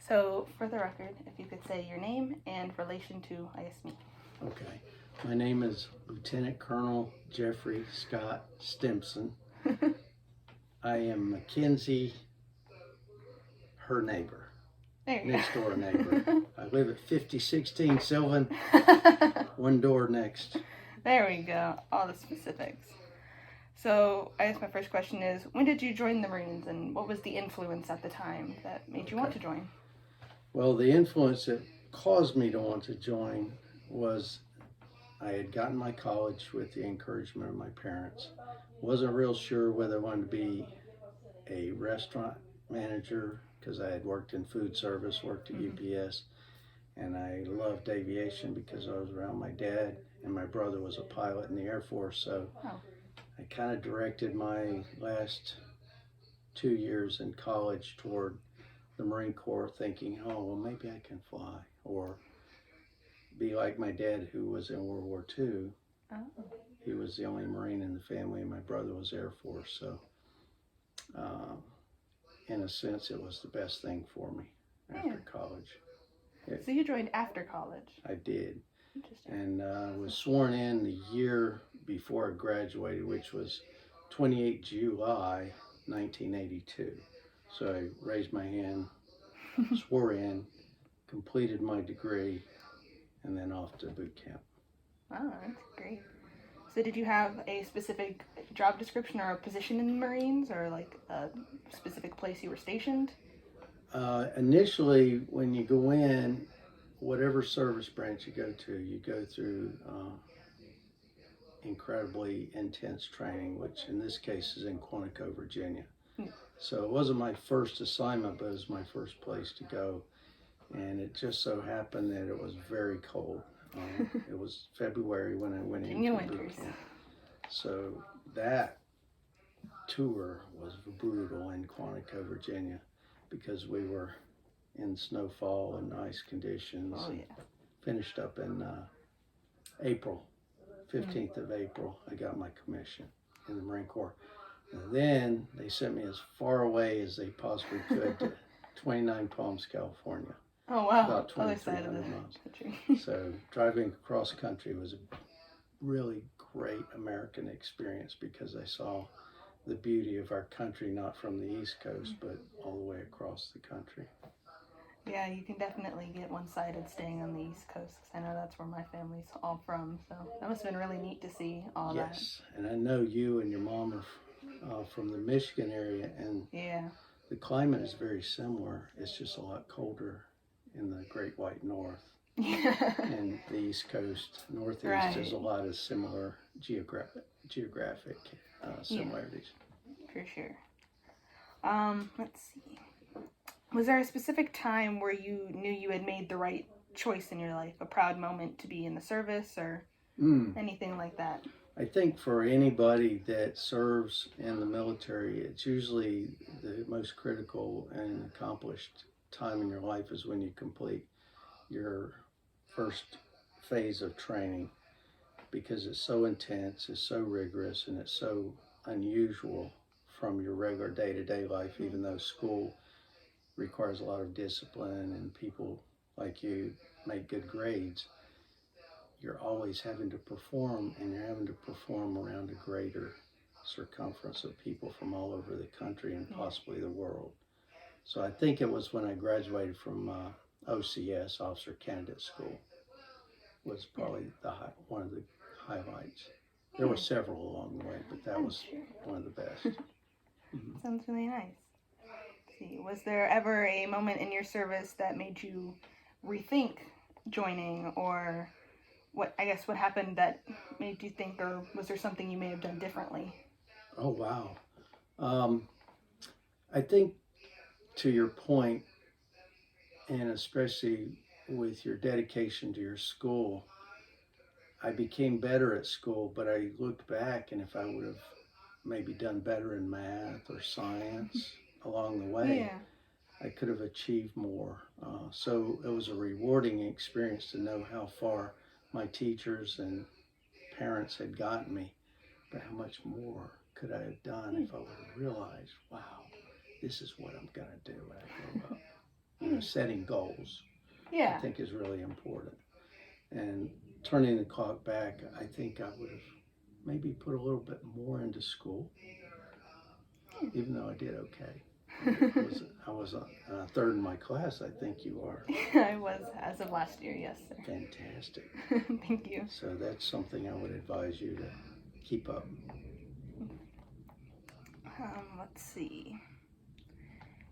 So, for the record, if you could say your name and relation to, I guess, me. Okay. My name is Lieutenant Colonel Jeffrey Scott Stimpson. I am Mackenzie, her neighbor, next door neighbor. I live at 5016 Sylvan, one door next. There we go. All the specifics. So, I guess my first question is, when did you join the Marines, and what was the influence at the time that made you want to join? Well, the influence that caused me to want to join was I had gotten my college with the encouragement of my parents. Wasn't real sure whether I wanted to be a restaurant manager because I had worked in food service, worked at UPS, and I loved aviation because I was around my dad, and my brother was a pilot in the Air Force. So I kind of directed my last 2 years in college toward the Marine Corps, thinking, oh, well, maybe I can fly, or be like my dad, who was in World War II. He was the only Marine in the family, and my brother was Air Force. So in a sense, it was the best thing for me after college. So you joined after college? I did. Interesting. And was sworn in the year before I graduated, which was 28 July 1982. So I raised my hand, swore in, completed my degree, and then off to boot camp. Oh, that's great. So did you have a specific job description or a position in the Marines, or like a specific place you were stationed? Initially, when you go in, whatever service branch you go through incredibly intense training, which in this case is in Quantico, Virginia. So it wasn't my first assignment, but it was my first place to go. And it just so happened that it was very cold. It was February when I went into boot camp. So that tour was brutal in Quantico, Virginia, because we were in snowfall and ice conditions. Oh, yeah. Finished up in April, 15th of April, I got my commission in the Marine Corps. And then they sent me as far away as they possibly could to 29 Palms, California. Oh, wow. About 2,300 miles. Country. So driving across country was a really great American experience because I saw the beauty of our country, not from the East Coast, but all the way across the country. Yeah, you can definitely get one-sided staying on the East Coast, because I know that's where my family's all from, so that must have been really neat to see all that. Yes, and I know you and your mom are from the Michigan area, and the climate is very similar. It's just a lot colder in the Great White North. And the East Coast, Northeast is a lot of similar geographic similarities. For sure. Let's see. Was there a specific time where you knew you had made the right choice in your life, a proud moment to be in the service, or anything like that? I think for anybody that serves in the military, it's usually the most critical and accomplished time in your life is when you complete your first phase of training, because it's so intense, it's so rigorous, and it's so unusual from your regular day-to-day life, even though school requires a lot of discipline and people like you make good grades. You're always having to perform, and you're having to perform around a greater circumference of people from all over the country and possibly the world. So I think it was when I graduated from OCS, Officer Candidate School, was probably one of the highlights. There were several along the way, but that was one of the best. Sounds really nice. Let's see, was there ever a moment in your service that made you rethink joining, or what happened that made you think, or was there something you may have done differently? Oh, wow. I think to your point, and especially with your dedication to your school, I became better at school, but I looked back, and if I would have maybe done better in math or science along the way, I could have achieved more. So it was a rewarding experience to know how far my teachers and parents had gotten me, but how much more could I have done if I would have realized, wow, this is what I'm going to do when I grow up. setting goals, I Yeah. think is really important. And turning the clock back, I think I would have maybe put a little bit more into school, even though I did okay. I was third in my class, I think you are. I was as of last year, yes, sir. Fantastic. Thank you. So that's something I would advise you to keep up. Let's see.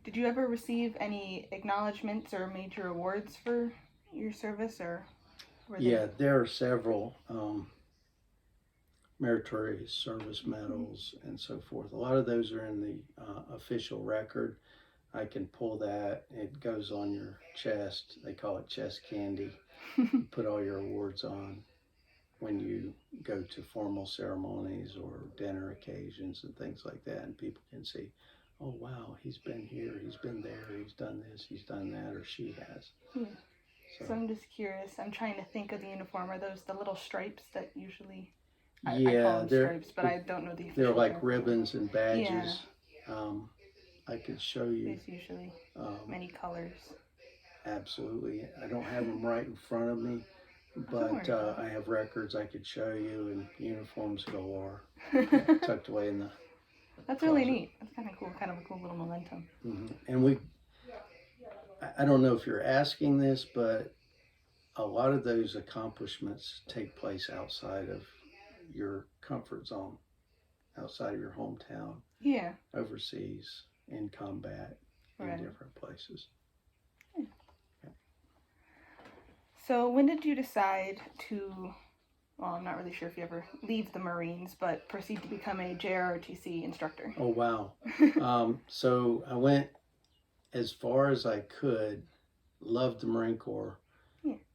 Did you ever receive any acknowledgments or major awards for your service, or were they? Yeah, there are several meritorious service medals and so forth. A lot of those are in the official record. I can pull that. It goes on your chest. They call it chest candy. You put all your awards on when you go to formal ceremonies or dinner occasions and things like that, and people can see, oh wow, he's been here, he's been there, he's done this, he's done that, or she has. Yeah. So I'm just curious. I'm trying to think of the uniform. Are those the little stripes that usually? I call them stripes, but I don't know the official They're like term. ribbons and badges. Yeah. I could show you. There's usually many colors. Absolutely. I don't have them right in front of me, but I have records I could show you, and uniforms galore tucked away in the That's closet. really neat. That's kind of cool. Kind of a cool little momentum. Mm-hmm. And I don't know if you're asking this, but a lot of those accomplishments take place outside of your comfort zone, outside of your hometown. Yeah. Overseas, in combat, in different places. Yeah. So when did you decide to, well, I'm not really sure if you ever leave the Marines, but proceed to become a JROTC instructor? Oh, wow. So I went as far as I could, loved the Marine Corps,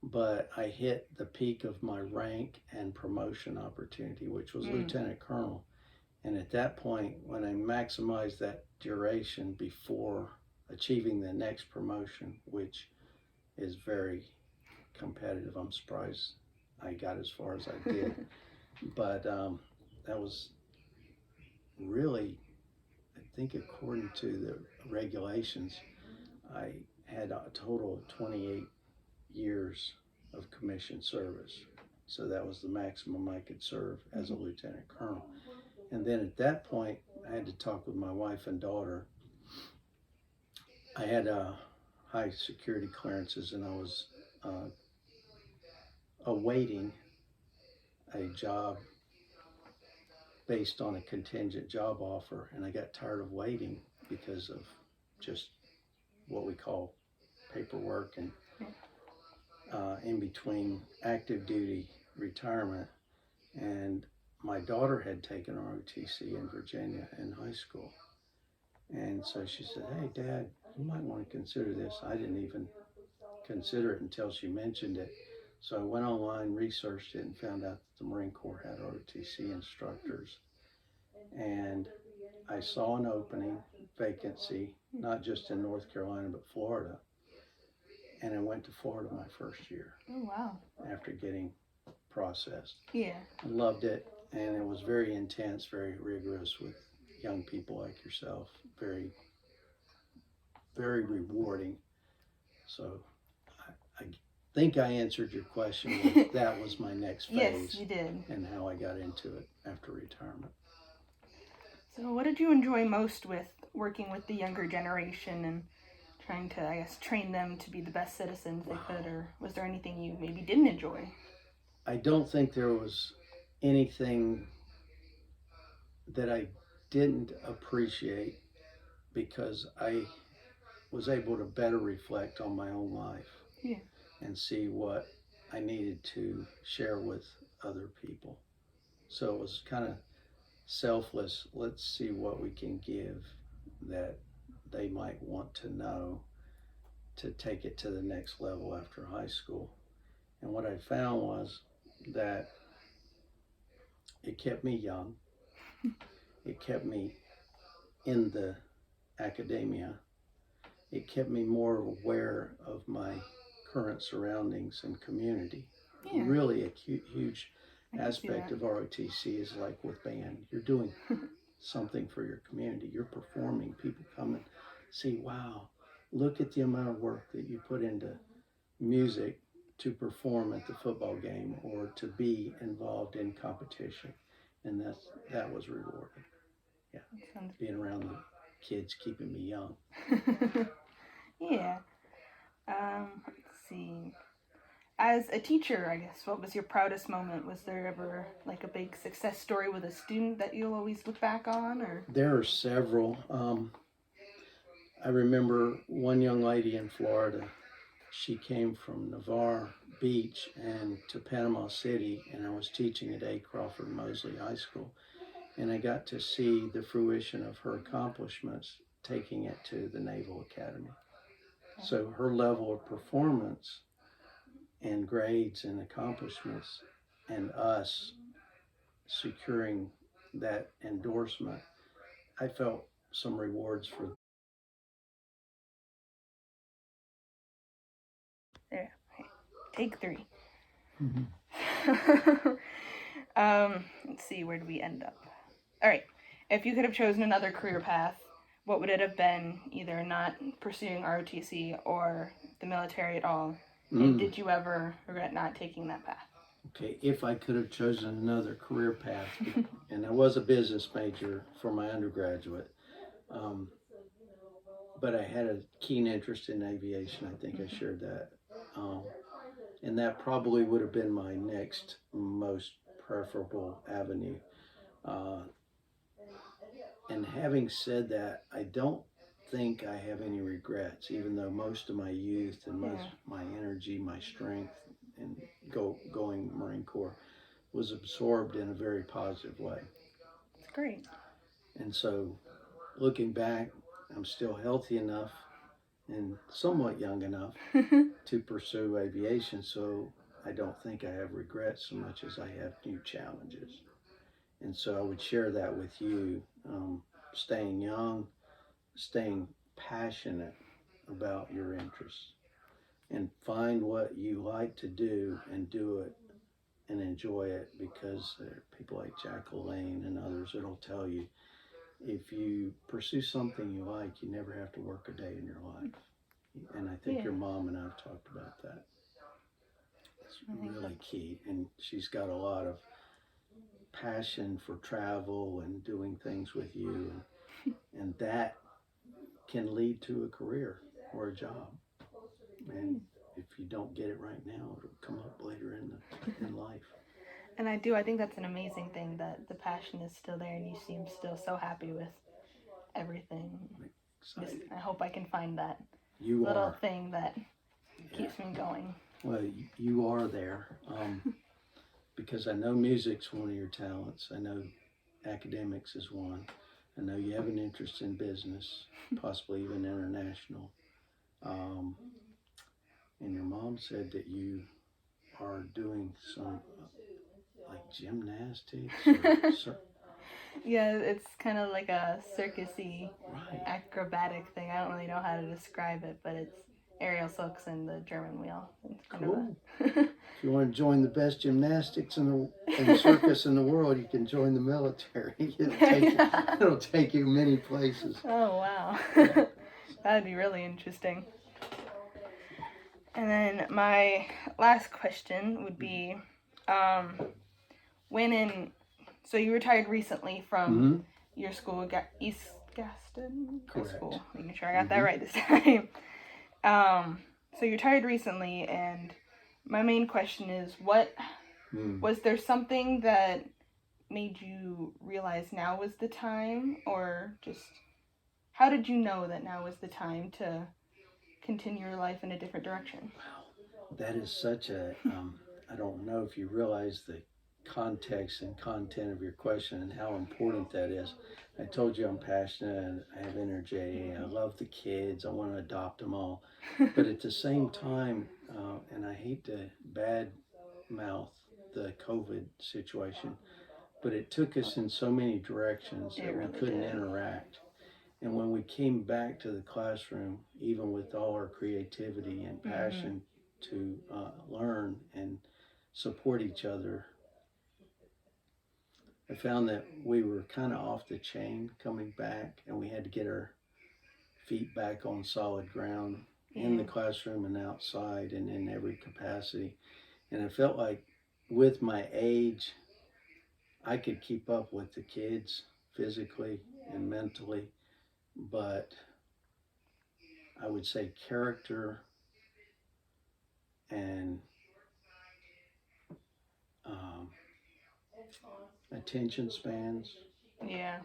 but I hit the peak of my rank and promotion opportunity, which was Lieutenant Colonel. And at that point, when I maximized that duration before achieving the next promotion, which is very competitive, I'm surprised I got as far as I did. But that was really, I think according to the regulations, I had a total of 28 years of commissioned service. So that was the maximum I could serve as a lieutenant colonel. And then at that point, I had to talk with my wife and daughter. I had high security clearances, and I was awaiting a job based on a contingent job offer, and I got tired of waiting because of just what we call paperwork and in between active duty retirement. And my daughter had taken ROTC in Virginia in high school. And so she said, hey, Dad, you might want to consider this. I didn't even consider it until she mentioned it. So I went online, researched it, and found out that the Marine Corps had ROTC instructors. And I saw an opening, vacancy, not just in North Carolina, but Florida. And I went to Florida my first year. Oh, wow. After getting processed. Yeah. I loved it, and it was very intense, very rigorous with young people like yourself. Very, very rewarding. So I think I answered your question. That was my next phase. Yes, you did. And how I got into it after retirement. So what did you enjoy most with working with the younger generation and trying to, I guess, train them to be the best citizens they could? Or was there anything you maybe didn't enjoy? I don't think there was anything that I didn't appreciate, because I was able to better reflect on my own life and see what I needed to share with other people. So it was kind of selfless. Let's see what we can give that they might want to know to take it to the next level after high school. And what I found was that it kept me young. It kept me in the academia. It kept me more aware of my current surroundings and community. Yeah. Really a huge aspect of ROTC is like with band. You're doing something for your community. You're performing. People come and see, wow, look at the amount of work that you put into music to perform at the football game or to be involved in competition. And that was rewarding. Yeah. Being around the kids keeping me young. Yeah. Let's see. As a teacher, I guess, what was your proudest moment? Was there ever like a big success story with a student that you'll always look back on, or? There are several. I remember one young lady in Florida. She came from Navarre Beach and to Panama City, and I was teaching at A. Crawford Mosley High School, and I got to see the fruition of her accomplishments taking it to the Naval Academy. So her level of performance and grades and accomplishments and us securing that endorsement, I felt some rewards for. There. Okay. Take 3. Mm-hmm. Let's see, where did we end up? All right. If you could have chosen another career path, what would it have been? Either not pursuing ROTC or the military at all. And did you ever regret not taking that path? Okay, if I could have chosen another career path, and I was a business major for my undergraduate, but I had a keen interest in aviation. I think I shared that. And that probably would have been my next most preferable avenue. And having said that, I don't think I have any regrets, even though most of my youth and most my energy, my strength, and going Marine Corps was absorbed in a very positive way. That's great. And so, looking back, I'm still healthy enough and somewhat young enough to pursue aviation. So I don't think I have regrets so much as I have new challenges. And so I would share that with you. Staying young, staying passionate about your interests, and find what you like to do and do it and enjoy it, because there are people like Jack LaLanne and others that'll tell you if you pursue something you like, you never have to work a day in your life. And I think your mom and I have talked about that. It's really key. And she's got a lot of passion for travel and doing things with you. And that can lead to a career or a job. And if you don't get it right now, it'll come up later in life. And I think that's an amazing thing that the passion is still there and you seem still so happy with everything. I hope I can find that little thing that keeps me going. Well, you are there, because I know music's one of your talents. I know academics is one. I know you have an interest in business, possibly even international. And your mom said that you are doing some like gymnastics. Yeah, it's kind of like a circusy, acrobatic thing. I don't really know how to describe it, but it's aerial silks and the German wheel. It's kind cool. If you want to join the best gymnastics in the circus in the world, you can join the military. It'll take you many places. Oh, wow. That'd be really interesting. And then my last question would be, so you retired recently from your school, East Gaston School. Making sure I got that right this time. So you retired recently, and my main question is, was there something that made you realize now was the time, or just how did you know that now was the time to continue your life in a different direction? Wow, that is such a, I don't know if you realize the context and content of your question and how important that is. I told you I'm passionate, I have energy, I love the kids, I want to adopt them all. But at the same time, and I hate to bad mouth the COVID situation, but it took us in so many directions that we couldn't interact. And when we came back to the classroom, even with all our creativity and passion to learn and support each other, I found that we were kind of off the chain coming back, and we had to get our feet back on solid ground in the classroom and outside and in every capacity. And I felt like with my age, I could keep up with the kids physically and mentally, but I would say character and um, attention spans Yeah.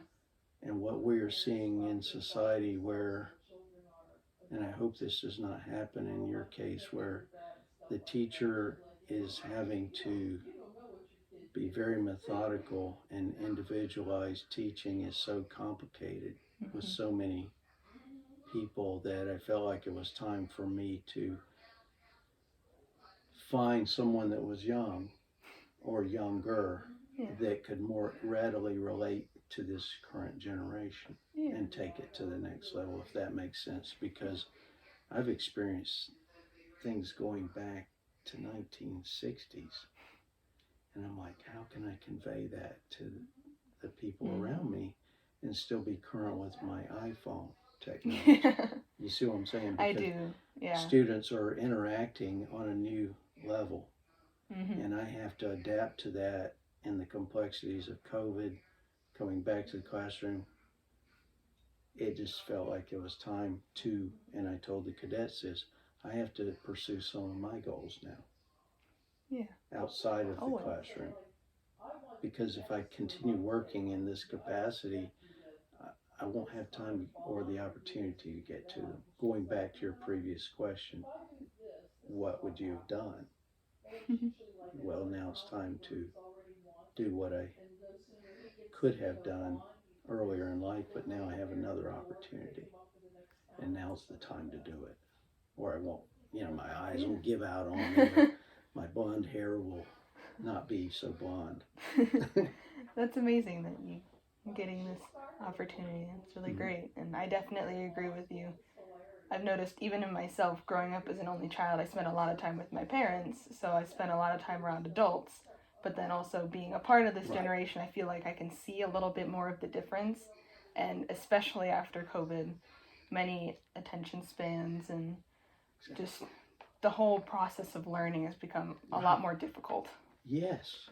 and what we are seeing in society where, and I hope this does not happen in your case, where the teacher is having to be very methodical and individualized. Teaching is so complicated with so many people that I felt like it was time for me to find someone that was young or younger that could more readily relate to this current generation and take it to the next level, if that makes sense, because I've experienced things going back to 1960s, and I'm like, how can I convey that to the people around me and still be current with my iPhone technology? You see what I'm saying? Because I do, yeah. Students are interacting on a new level, and I have to adapt to that and the complexities of COVID, coming back to the classroom. It just felt like it was time to, and I told the cadets this, I have to pursue some of my goals now. Yeah. Outside of the classroom. Because if I continue working in this capacity, I won't have time or the opportunity to get to them. Going back to your previous question, what would you have done? Well, now it's time to do what I could have done earlier in life, but now I have another opportunity. And now's the time to do it. Or I won't, my eyes will give out on me. My blonde hair will not be so blonde. That's amazing that you're getting this opportunity. It's really great. And I definitely agree with you. I've noticed even in myself, growing up as an only child, I spent a lot of time with my parents. So I spent a lot of time around adults. But then also being a part of this generation, I feel like I can see a little bit more of the difference. And especially after COVID, many attention spans and just the whole process of learning has become a lot more difficult. Yes.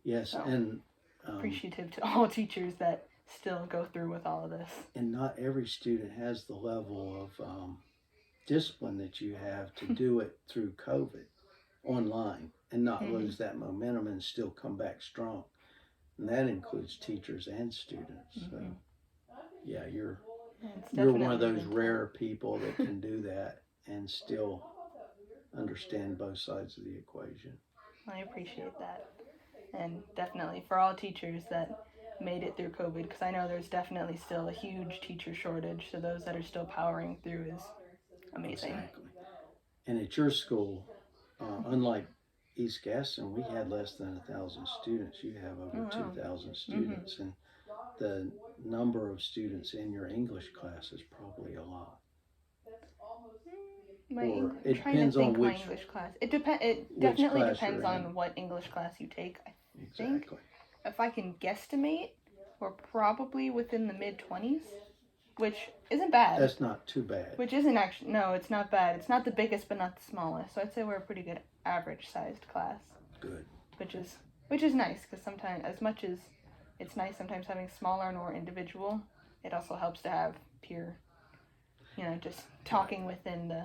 So, and appreciative to all teachers that still go through with all of this. And not every student has the level of discipline that you have to do it through COVID online and not lose that momentum and still come back strong. And that includes teachers and students. So, yeah, you're one of those rare people that can do that and still understand both sides of the equation. I appreciate that. And definitely for all teachers that made it through COVID, because I know there's definitely still a huge teacher shortage, so those that are still powering through is amazing. Exactly. And at your school, unlike East Gaston, we had less than 1,000 students. You have over 2,000 students, and the number of students in your English class is probably a lot. It depends on which my English class. It definitely depends on what English class you take. I think if I can guesstimate, we're probably within the mid-20s, which isn't bad. That's not too bad. Which isn't actually, no, it's not bad. It's not the biggest, but not the smallest. So I'd say we're a pretty good average-sized class. Good. Which is nice, because sometimes, as much as it's nice sometimes having smaller and more individual, it also helps to have peer, just talking within the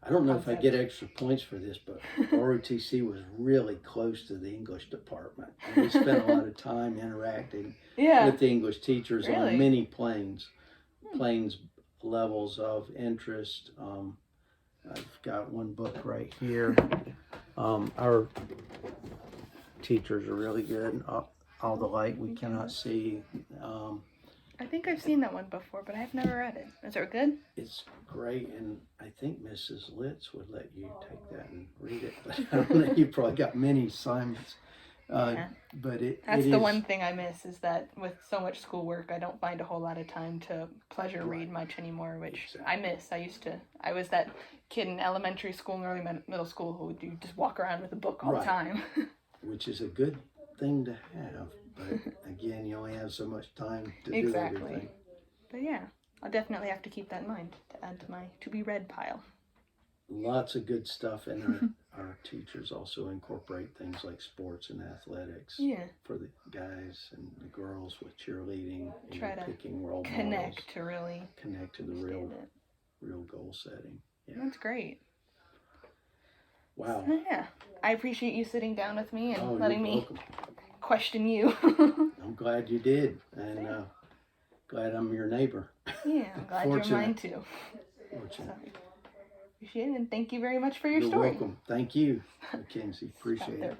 I don't know if I get extra points for this, but ROTC was really close to the English department. And we spent a lot of time interacting with the English teachers on many planes levels of interest. I've got one book right here. Our teachers are really good. All the light we cannot see. I think I've seen that one before, but I've never read it. Is it good? It's great, and I think Mrs. Litz would let you take that and read it. But I don't know, you probably got many assignments. But that's the one thing I miss, is that with so much schoolwork, I don't find a whole lot of time to pleasure read much anymore, which I miss. I was that kid in elementary school and early middle school who would just walk around with a book all the time. Which is a good thing to have. But again, you only have so much time to do everything. But yeah, I'll definitely have to keep that in mind to add to my to be read pile. Lots of good stuff, and our teachers also incorporate things like sports and athletics Yeah. for the guys and the girls with cheerleading, Try to picking role connect models, to really connect to the understand real goal setting. it. That's great. Wow. So, yeah. I appreciate you sitting down with me and letting you're me welcome. question you. I'm glad you did, and glad I'm your neighbor. Yeah, I'm glad you're mine too. Fortunate. So, appreciate it, and thank you very much for your You're story. welcome. Thank you, Mackenzie. Appreciate it.